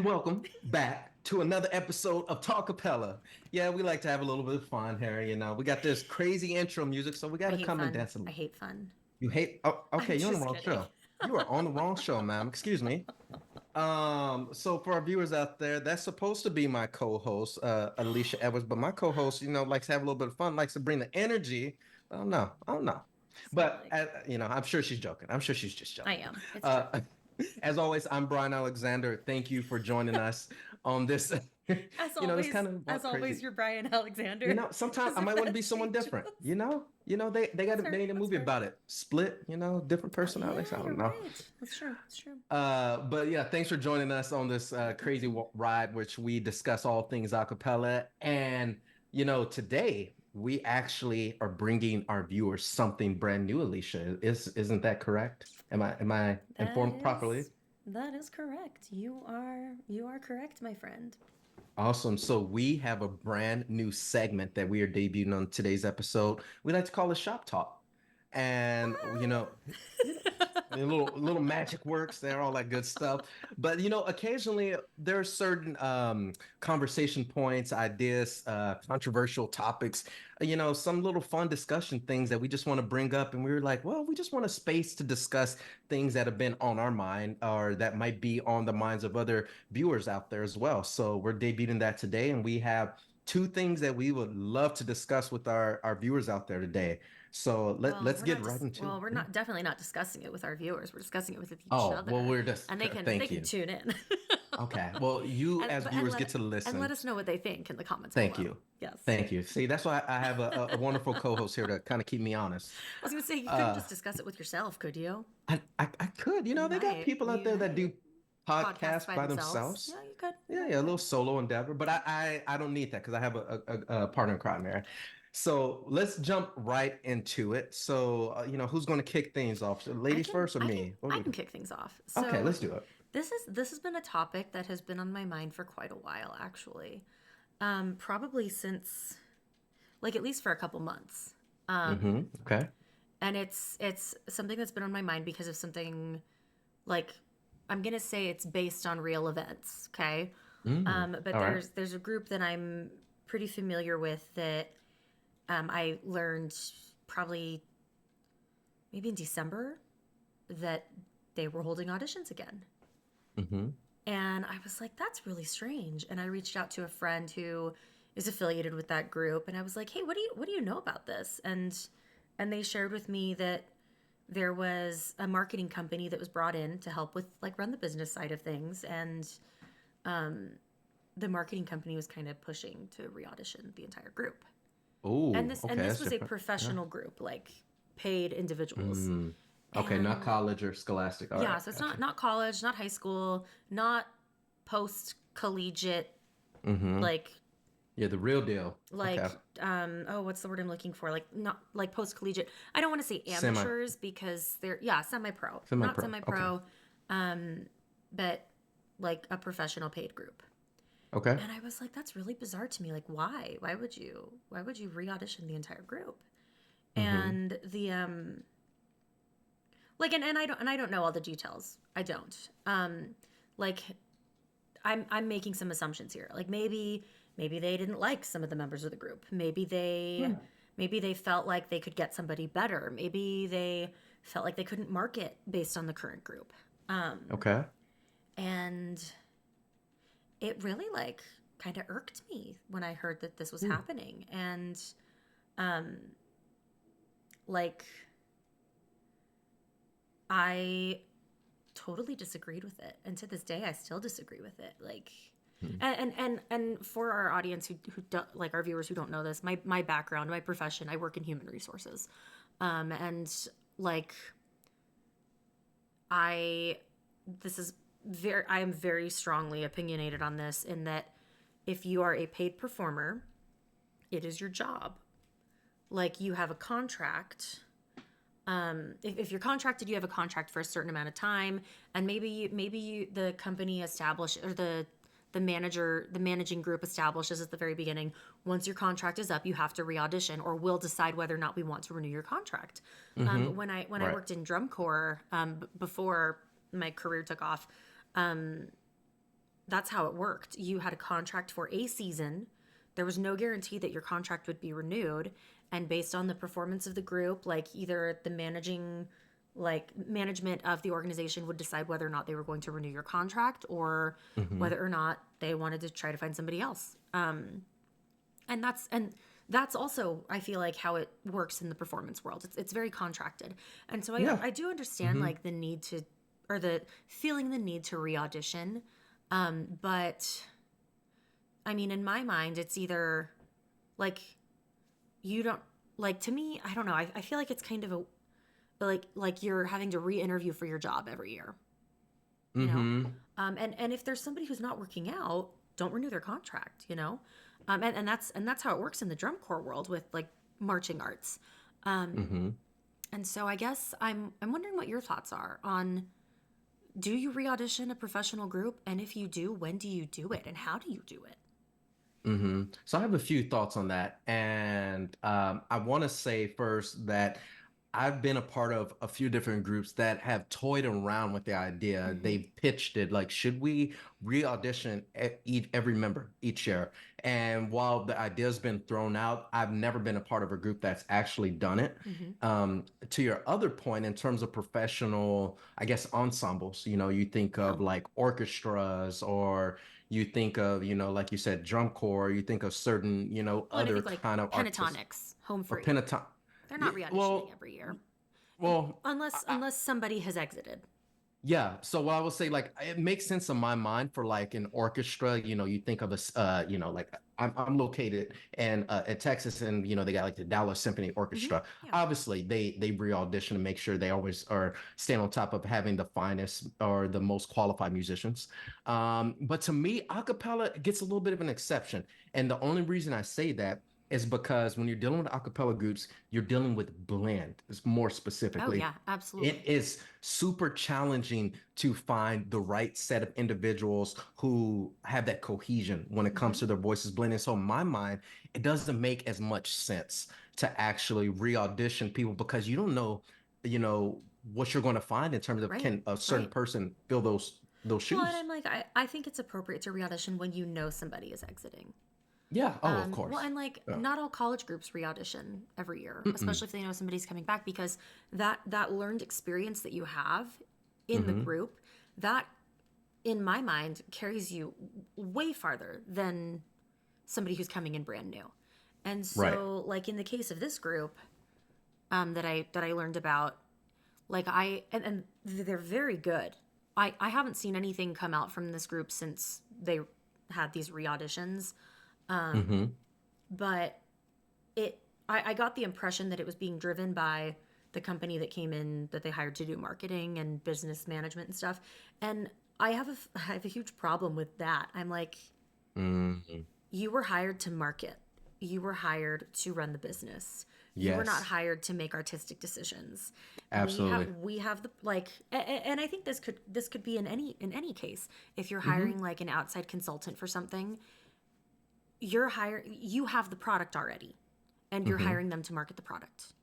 welcome back to another episode of Talkappella. Yeah, we like to have a little bit of fun here. We got this crazy intro music, so we got I to hate come and fun. dance a I little. hate fun. You hate? Oh, okay, I'm you're on the just wrong kidding. show. You are on the wrong show, ma'am. Excuse me. So for our viewers out there, that's supposed to be my co-host, Alicia Edwards, but my co-host, likes to have a little bit of fun, likes to bring the energy. I don't know. I don't know. So But like, I'm sure she's joking. I'm sure she's just I joking. am. It's true. Uh, as always, I'm Brian Alexander. Thank you for joining us on this, this kind of As always, crazy. you're Brian Alexander. Sometimes As I if might want to be that someone different. changes. They That's they fair. made a That's movie fair. about it. Split, different personalities. Yeah, I you're don't know. right. That's true. That's true. But yeah, thanks for joining us on this crazy ride, which we discuss all things acapella. And today we actually are bringing our viewers something brand new. Alicia, isn't that correct? Am I That informed properly? is that is correct. You are correct, my friend. Awesome. So we have a brand new segment that we are debuting on today's episode. We like to call it Shop Talk. And a little magic works there, all that good stuff. But occasionally there are certain conversation points, ideas, controversial topics, some little fun discussion things that we just want to bring up. And we were like, well, we just want a space to discuss things that have been on our mind or that might be on the minds of other viewers out there as well. So we're debuting that today, and we have two things that we would love to discuss with our viewers out there today. So let's get right into it. We're Yeah. not definitely not discussing it with our viewers. We're discussing it with each Oh, well, other, we're just and they thank can you. tune in. Okay. Well, you and as but and viewers get to let listen. us know what they think in the comments Thank below. you. Yes. Thank you. See, that's why I have a wonderful co-host here to kind of keep me honest. I was gonna say you couldn't Uh, just discuss it with yourself, could you? I could, You they got might. people out You there that might. do Podcasts podcasts by by themselves. themselves. Yeah, you could. Yeah, Yeah, you yeah, a could. little solo endeavor, but I don't need that because I have a partner in crime there. So let's jump right into it. So, who's going to kick things off? So ladies first or me? What do I we can do? kick things off. Okay, So let's do it. this has been a topic that has been on my mind for quite a while, actually. Probably since like at least for a couple months. Okay. And it's something that's been on my mind because of something like I'm gonna say it's based on real events, okay? But All right. there's a group that I'm pretty familiar with that I learned probably maybe in December that they were holding auditions again. Mm-hmm. And I was like, that's really strange. And I reached out to a friend who is affiliated with that group and I was like, hey, what do you know about this? And they shared with me that there was a marketing company that was brought in to help with like run the business side of things and the marketing company was kind of pushing to re-audition the entire group. Oh, And okay, this that's was a different. Yeah. professional group, like paid individuals. Mm. Okay, not And college or scholastic. All yeah, right, so it's gotcha. not college, not high school, not post collegiate Mm-hmm. like Yeah, the real deal. Okay. oh what's the word I'm looking for, like not like post collegiate, I don't want to say Semi amateurs because they're yeah semi pro, not semi-pro. semi Okay. pro, but like a professional paid group. Okay. And I was like, that's really bizarre to me, like why would you re-audition the entire group? Mm-hmm. And the like and I don't know all the details, I don't like I'm making some assumptions here. Like maybe they didn't like some of the members of the group. Maybe they felt like they could get somebody better. Maybe they felt like they couldn't market based on the current group. Okay. And it really like kind of irked me when I heard that this was Hmm. happening. And like I totally disagreed with it, and to this day I still disagree with it. Like Hmm. and for our audience who don't, like our viewers who don't know this, my background, my profession, I work in human resources, and like I this is very I am very strongly opinionated on this, in that if you are a paid performer, it is your job. Like you have a contract. If you're contracted, you have a contract for a certain amount of time, and the company established, or the managing group establishes at the very beginning, once your contract is up, you have to re-audition, or we'll decide whether or not we want to renew your contract. Mm-hmm. When I Right. worked in drum corps, before my career took off, that's how it worked. You had a contract for a season. There was no guarantee that your contract would be renewed, and based on the performance of the group, like either the management of the organization would decide whether or not they were going to renew your contract, or Hmm. whether or not they wanted to try to find somebody else. And that's also, I feel like, how it works in the performance world. It's very contracted, and so I Yeah. I do understand Hmm. like the need to, or the feeling the need to re-audition. But I mean, in my mind, it's either like you don't, like, to me, I don't know. I feel like it's kind of a, like you're having to re-interview for your job every year, you know. Hmm. And if there's somebody who's not working out, don't renew their contract, you know. And that's how it works in the drum corps world with like marching arts. Hmm. And so I guess I'm wondering what your thoughts are on, do you re-audition a professional group, and if you do, when do you do it, and how do you do it? So I have a few thoughts on that, and I want to say first that I've been a part of a few different groups that have toyed around with the idea. Mm-hmm. They've pitched it like, should we re-audition every member each year? And while the idea's been thrown out, I've never been a part of a group that's actually done it. Mm-hmm. To your other point, in terms of professional, I guess, ensembles, you think Yeah. of like orchestras, or you think of, like you said, drum corps, you think of certain, Well, and I other think like kind of artists pentatonics, home or free. pentatonic. They're Yeah, not re-auditioning well, every year, well, unless somebody has exited. yeah. So what I would say, like, it makes sense in my mind for like an orchestra. You think of like I'm located in Texas, and they got like the Dallas Symphony Mm-hmm. Orchestra. Yeah. Obviously, they re-audition to make sure they always are staying on top of having the finest or the most qualified musicians. But to me, acapella gets a little bit of an exception, and the only reason I say that is because when you're dealing with acapella groups, you're dealing with blend, more Oh specifically. yeah, It absolutely. is super challenging to find the right set of individuals who have that cohesion when it Mm-hmm. comes to their voices blending. So in my mind, it doesn't make as much sense to actually re-audition people, because you don't know, you know, what you're going to find in terms of, Right. can a certain Right. person fill those Well, and shoes. I'm like, I think it's appropriate to re-audition when you know somebody is exiting. Yeah. Oh, of Well, course. and like, Yeah. not all college groups re-audition every year, Mm-mm. especially if they know somebody's coming back, because that learned experience that you have in the Mm-hmm. group, that, in my mind, carries you way farther than somebody who's coming in brand new. And Right. so, like in the case of this group, that I learned about, like and they're very good. I haven't seen anything come out from this group since they had these re-auditions, Mm-hmm. but I got the impression that it was being driven by the company that came in, that they hired to do marketing and business management and stuff. And I have a huge problem with that. I'm like, Mm-hmm. you were hired to market. You were hired to run the business. You were not Yes. hired to make artistic decisions. Absolutely. We have the, like, and I think this could be in any case. If you're Mm-hmm. hiring like an outside consultant for something, you have the product already, and you're Mm-hmm. hiring them to market the product.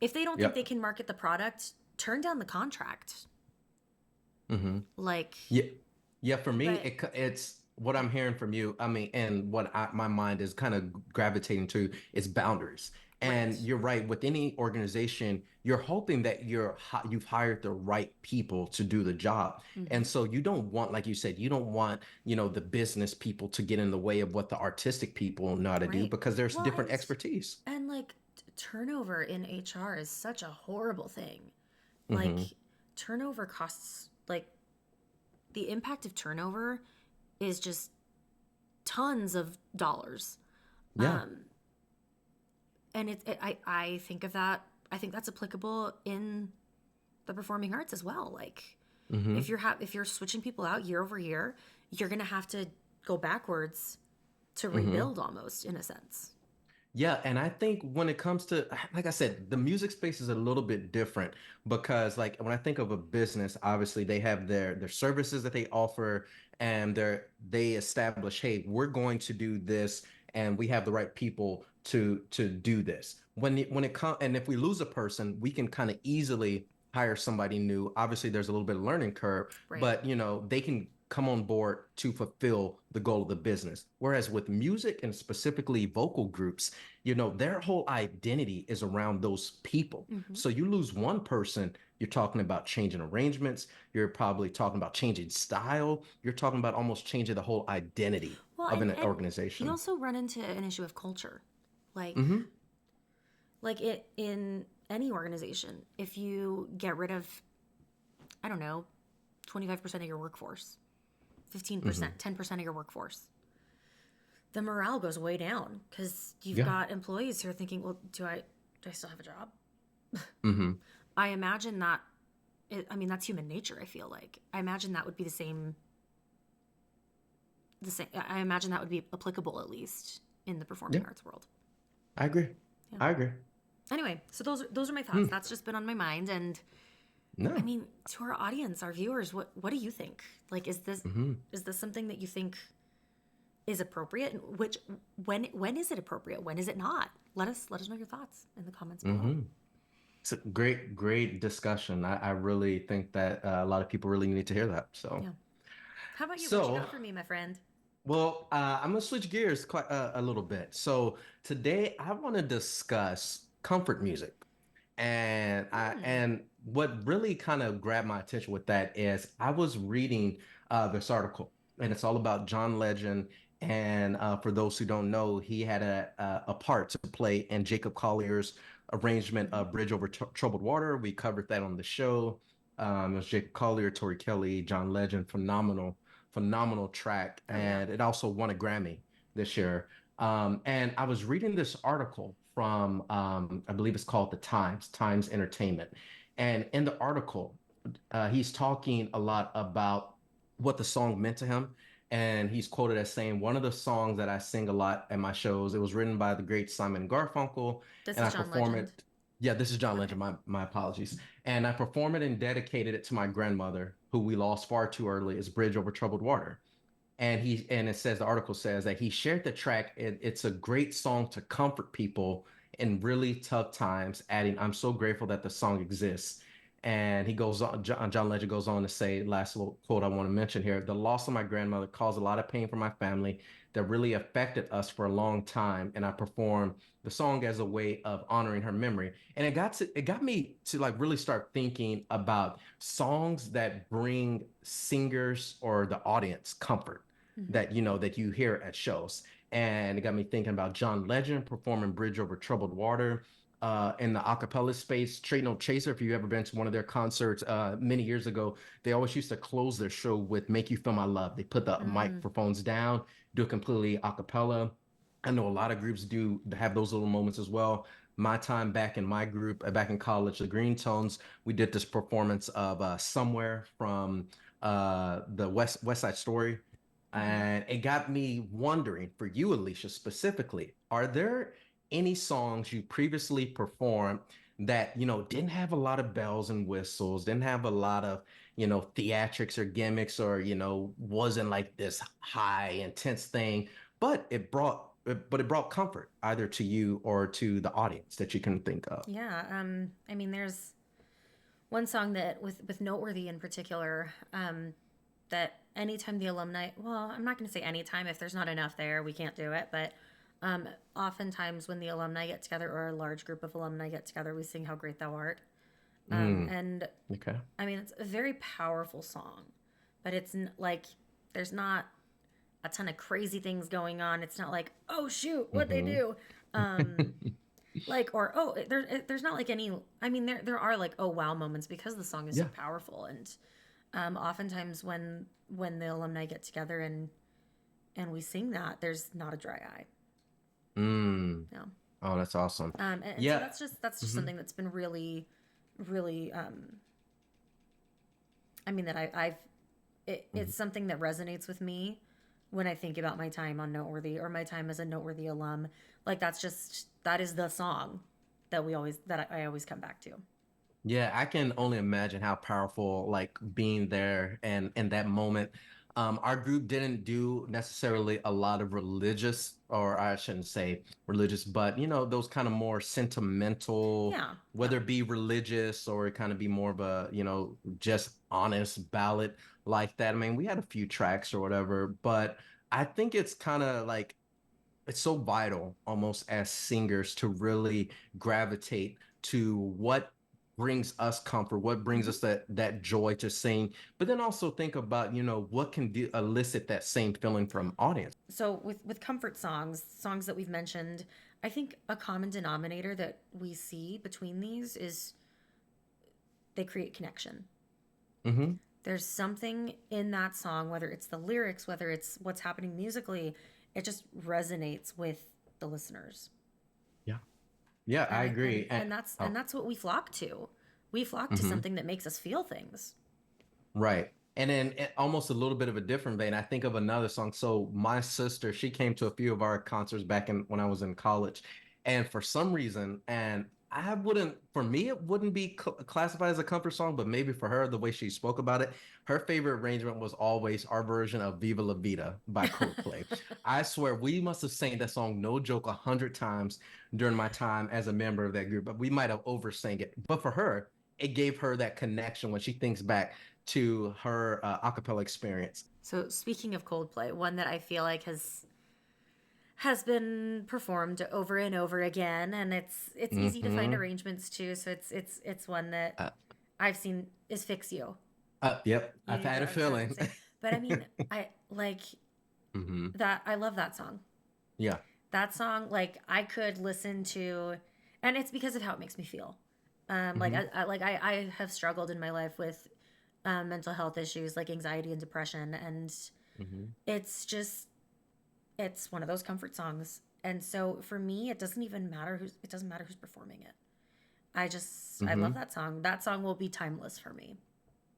If they don't think they Yep. can market the product, turn down the contract. Mm-hmm. Like, Yeah. Yeah, for me, but it's what I'm hearing from you. I mean, and what my mind is kind of gravitating to is boundaries. right. And you're right, with any organization, you're hoping that you've hired the right people to do the job. Hmm. And so you don't want, like you said, you don't want, the business people to get in the way of what the artistic people know how to do, Right. because there's Well, different expertise. and like, turnover in HR is such a horrible thing. Like, Hmm. turnover costs, like, the impact of turnover is just tons of dollars. Yeah. Um, and I think of that. I think that's applicable in the performing arts as well. Like, Hmm. if you're switching people out year over year, you're gonna have to go backwards to Hmm. rebuild, almost, in a sense. Yeah, and I think when it comes to, like I said, the music space is a little bit different, because like when I think of a business, obviously they have their services that they offer, and they establish, hey, we're going to do this, and we have the right people to do this. When it comes, and if we lose a person, we can kind of easily hire somebody new. Obviously, there's a little bit of learning curve, Right. but they can. come on board to fulfill the goal of the business. Whereas with music and specifically vocal groups, their whole identity is around those people. Hmm. So you lose one person, you're talking about changing arrangements, you're probably talking about changing style, you're talking about almost changing the whole identity Well, of an and you organization. also run into an issue of culture, like Hmm. it in any organization. If you get rid of, I don't know, 25% of your workforce, 15%, Hmm. 10% of your workforce, the morale goes way down because you've Yeah. got employees who are thinking, well, do I still have a job? Hmm. I imagine that. I mean, that's human nature. I feel like I imagine that would be the same. The same. I imagine that would be applicable at least in the Yeah, performing arts world. I agree. Yeah. I agree. Anyway, so those are my thoughts. Hmm. That's just been on my mind, and I No. mean, to our audience, our viewers, what do you think? Like, Hmm. is this something that you think is appropriate? And which when is it appropriate? When is it not? Let us know your thoughts in the comments below. Hmm. It's a great, great discussion. I really think that a lot of people really need to hear that. So, Yeah. How about you? What you so got for me, my friend? well, I'm gonna switch gears quite a little bit. So today I want to discuss comfort music. Hmm. And what really kind of grabbed my attention with that is I was reading this article, and it's all about John Legend. And for those who don't know, he had a part to play in Jacob Collier's arrangement Mm-hmm. of Bridge Over Troubled Water. We covered that on the show. It was Jacob Collier, Tori Kelly, John Legend, phenomenal track, Oh yeah. and it also won a Grammy this year. And I was reading this article from, I believe it's called Times Entertainment. And in the article, he's talking a lot about what the song meant to him. And he's quoted as saying, one of the songs that I sing a lot at my shows, it was written by the great Simon Garfunkel, This and is I John perform Legend. it. Yeah, this is John Okay. Legend. My apologies. And I perform it and dedicated it to my grandmother, who we lost far too early, as Bridge Over Troubled Water. And it says, the article says that he shared the track. It's a great song to comfort people in really tough times, adding, I'm so grateful that the song exists. And he goes on, John Legend goes on to say, last little quote I want to mention here: the loss of my grandmother caused a lot of pain for my family that really affected us for a long time. And I performed the song as a way of honoring her memory. And it got me to like really start thinking about songs that bring singers or the audience comfort Mm-hmm. that you hear at shows. And it got me thinking about John Legend performing Bridge Over Troubled Water. In the acapella space, Trade No Chaser, if you've ever been to one of their concerts many years ago, they always used to close their show with Make You Feel My Love. They put the Mm. microphones down, do it completely acapella. I know a lot of groups do have those little moments as well. My time back in my group, back in college, the Green Tones, we did this performance of Somewhere from the West Side Story. Mm-hmm. And it got me wondering, for you, Elicia, specifically, are there any songs you previously performed that, didn't have a lot of bells and whistles, didn't have a lot of, theatrics or gimmicks, or, wasn't like this high, intense thing, but it brought comfort either to you or to the audience that you can think of? Yeah. I mean, there's one song that with Noteworthy in particular. That anytime the alumni, well, I'm not going to say anytime. If there's not enough there, we can't do it. But oftentimes when the alumni get together or a large group of alumni get together, we sing "How Great Thou Art." Mm, And okay. I mean, it's a very powerful song, but like there's not a ton of crazy things going on. It's not like, oh shoot, what they Hmm. do. Like, or oh, there's not like any. I mean, there are like oh wow moments because the song is so Yeah. powerful, and oftentimes when the alumni get together and we sing that, there's not a dry eye. Mm. No. Oh, that's awesome. And so Yeah. that's just Hmm. something that's been really, really. I mean that it's something that resonates with me when I think about my time on Noteworthy or my time as a Noteworthy alum. Like that is the song that I always come back to. Yeah, I can only imagine how powerful like being there and in that moment. Our group didn't do necessarily a lot of religious, or I shouldn't say religious, but those kind of more sentimental, Yeah, yeah. whether it be religious or it kind of be more of a, just honest ballad like that. I mean, we had a few tracks or whatever, but I think it's kind of like it's so vital almost as singers to really gravitate to what brings us comfort, what brings Hmm. us that joy to sing, but then also think about what can elicit that same feeling from audience. So with comfort songs, songs that we've mentioned, I think a common denominator that we see between these is they create connection. Hmm. There's something in that song, whether it's the lyrics, whether it's what's happening musically, it just resonates with the listeners. Yeah, yeah, I And and agree. And and that's oh, and that's what we flock to. We flock to mhm. something that makes us feel things. Right. And then almost a little bit of a different vein, I think of another song. So my sister, she came to a few of our concerts back in when I was in college. And for some reason, and I wouldn't, for me, it wouldn't be classified as a comfort song, but maybe for her, the way she spoke about it, her favorite arrangement was always our version of Viva La Vida by Coldplay. I swear we must have sang that song, no joke, 100 times during my time as a member of that group, but we might have oversang it. But for her, it gave her that connection when she thinks back to her acapella experience. So speaking of Coldplay, one that I feel like has been performed over and over again, and it's easy to find Hmm. arrangements too. So it's one that Uh, I've seen is Fix You. yep, I've You had a that's what I'm feeling. saying. But I mean, I like Hmm. that. I love that song. Yeah. That song, like I could listen to, and it's because of how it makes me feel. Like Hmm. I have struggled in my life with mental health issues like anxiety and depression, and Hmm. it's just it's one of those comfort songs. And so for me, it doesn't matter who's performing it. I love Hmm. that song. That song will be timeless for me.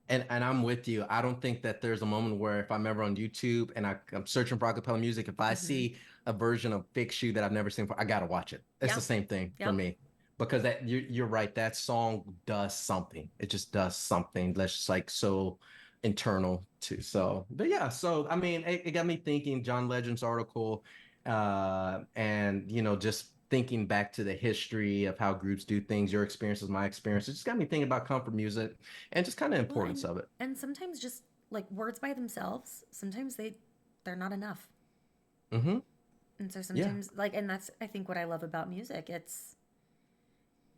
And I'm with you. I don't think that there's a moment where if I'm ever on YouTube and I'm searching for acapella music, if I Mm-hmm. see a version of Fix You that I've never seen before, I gotta watch it. It's the Yeah. same thing for Yep. me. Because that you're right, that song does something. It just does something that's just like so internal to so but yeah, so I mean it got me thinking John Legend's article, and just thinking back to the history of how groups do things, your experiences, my experience. It just got me thinking about comfort music and just kind of Well, importance of it. and sometimes just like words by themselves, sometimes they're not enough. Hmm. And so Yeah, sometimes like and that's I think what I love about music.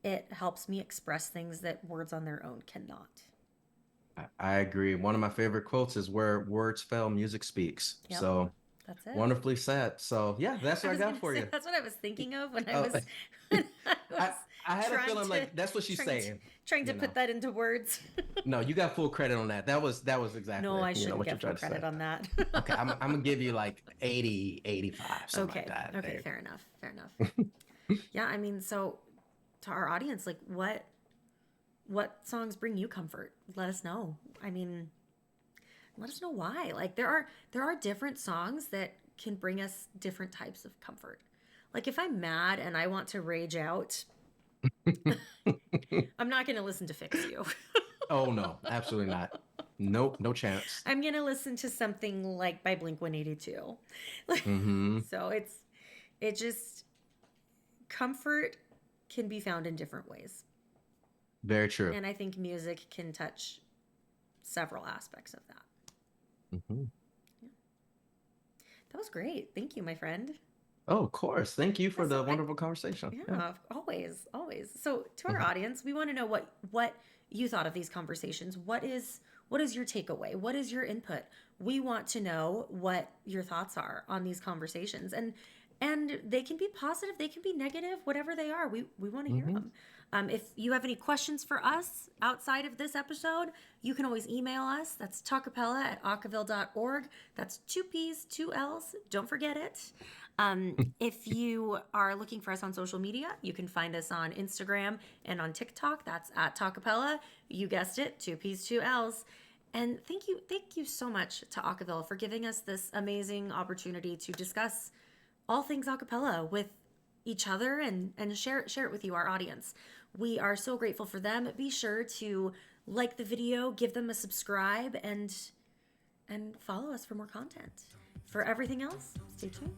It helps me express things that words on their own cannot. I agree. One of my favorite quotes is where words fail, music speaks. Yep. So That's it. wonderfully said. So yeah, that's I what I was got gonna for say you. that's what I was thinking of when I Oh, was when I I was I had a trying feeling to like that's what she's trying to saying. trying to You put know, that into words. no, you got full credit on that. That was No, exactly I shouldn't what you get full tried to say. credit on that. Okay, I'm gonna give you like 80, 85, something like Okay. that. Okay, There fair enough. Fair enough. Yeah, I mean, so to our audience, like what songs bring you comfort? Let us know. I mean, let us know why. Like there are different songs that can bring us different types of comfort. Like if I'm mad and I want to rage out, you I'm not going to listen to Fix You. Oh no, absolutely not. Nope, no chance. I'm going to listen to something like by Blink 182. Like Hmm. so it just comfort can be found in different ways. Very true. And I think music can touch several aspects of that. Hmm. Yeah. That was great. Thank you, my friend. Oh, of course. Thank you Yeah, for the wonderful conversation. Yeah. always, always. So to our Mhm. audience, we want to know what you thought of these conversations. What is your takeaway? What is your input? We want to know what your thoughts are on these conversations, and they can be positive, they can be negative, whatever they are. We want to hear Hmm. them. If you have any questions for us outside of this episode, you can always email us. That's talkappella@acaville.org. That's two P's, two L's. Don't forget it. If you are looking for us on social media, you can find us on Instagram and on TikTok. That's at Talkappella. You guessed it, two P's, two L's. And thank you so much to Acaville for giving us this amazing opportunity to discuss all things acapella with each other and share it with you, our audience. We are so grateful for them. Be sure to like the video, give them a subscribe, and follow us for more content. For everything else, stay tuned.